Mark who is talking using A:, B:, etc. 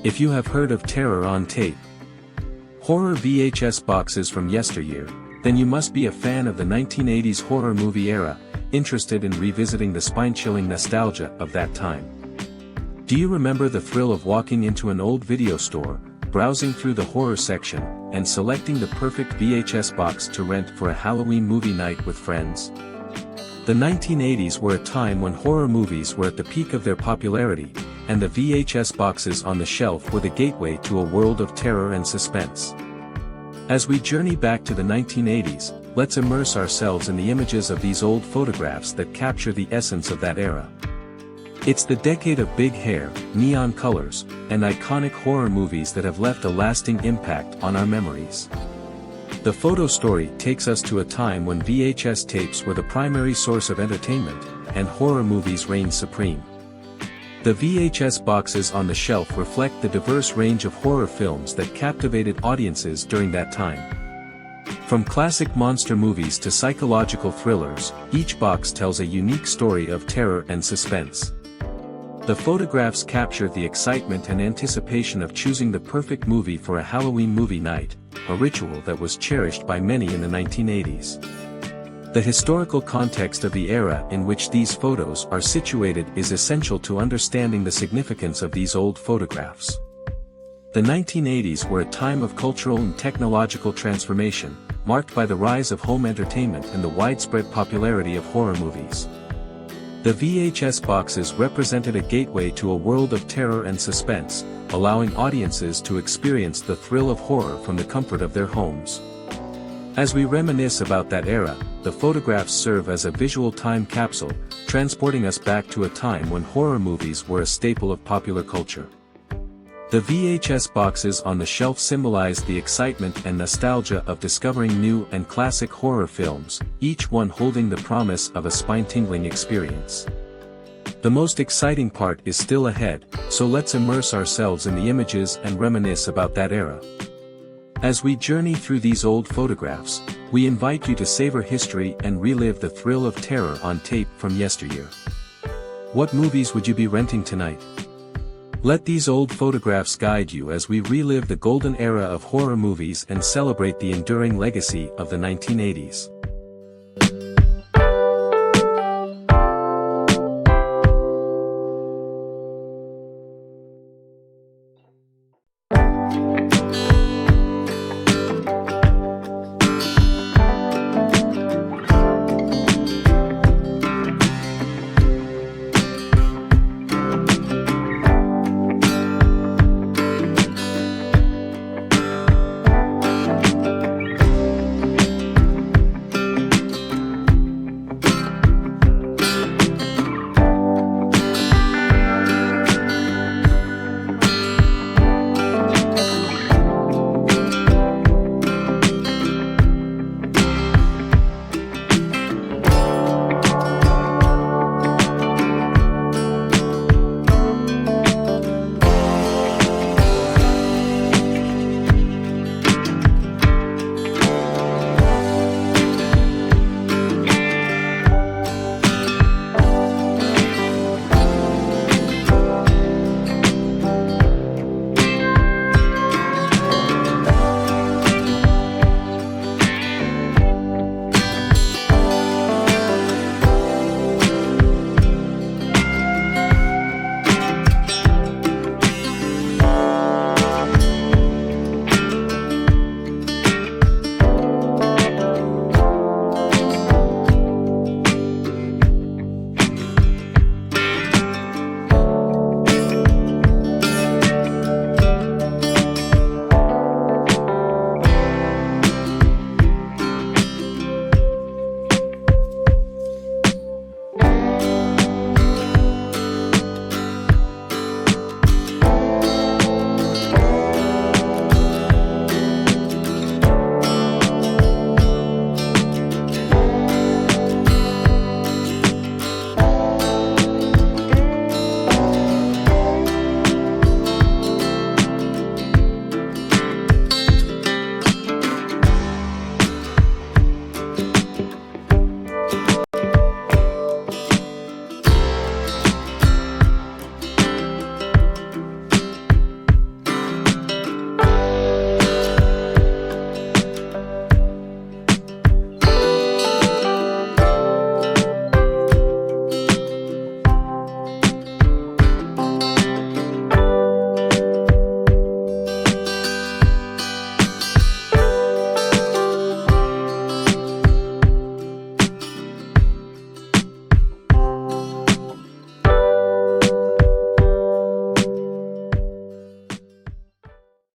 A: If you have heard of terror on tape, horror VHS boxes from yesteryear, then you must be a fan of the 1980s horror movie era, interested in revisiting the spine-chilling nostalgia of that time. Do you remember the thrill of walking into an old video store, browsing through the horror section, and selecting the perfect VHS box to rent for a Halloween movie night with friends? The 1980s were a time when horror movies were at the peak of their popularity, and the VHS boxes on the shelf were the gateway to a world of terror and suspense. As we journey back to the 1980s, let's immerse ourselves in the images of these old photographs that capture the essence of that era. It's the decade of big hair, neon colors, and iconic horror movies that have left a lasting impact on our memories. The photo story takes us to a time when VHS tapes were the primary source of entertainment, and horror movies reigned supreme. The VHS boxes on the shelf reflect the diverse range of horror films that captivated audiences during that time. From classic monster movies to psychological thrillers, each box tells a unique story of terror and suspense. The photographs capture the excitement and anticipation of choosing the perfect movie for a Halloween movie night, a ritual that was cherished by many in the 1980s. The historical context of the era in which these photos are situated is essential to understanding the significance of these old photographs. The 1980s were a time of cultural and technological transformation, marked by the rise of home entertainment and the widespread popularity of horror movies. The VHS boxes represented a gateway to a world of terror and suspense, allowing audiences to experience the thrill of horror from the comfort of their homes. As we reminisce about that era, the photographs serve as a visual time capsule, transporting us back to a time when horror movies were a staple of popular culture. The VHS boxes on the shelf symbolize the excitement and nostalgia of discovering new and classic horror films, each one holding the promise of a spine-tingling experience. The most exciting part is still ahead, so let's immerse ourselves in the images and reminisce about that era. As we journey through these old photographs, we invite you to savor history and relive the thrill of terror on tape from yesteryear. What movies would you be renting tonight? Let these old photographs guide you as we relive the golden era of horror movies and celebrate the enduring legacy of the 1980s.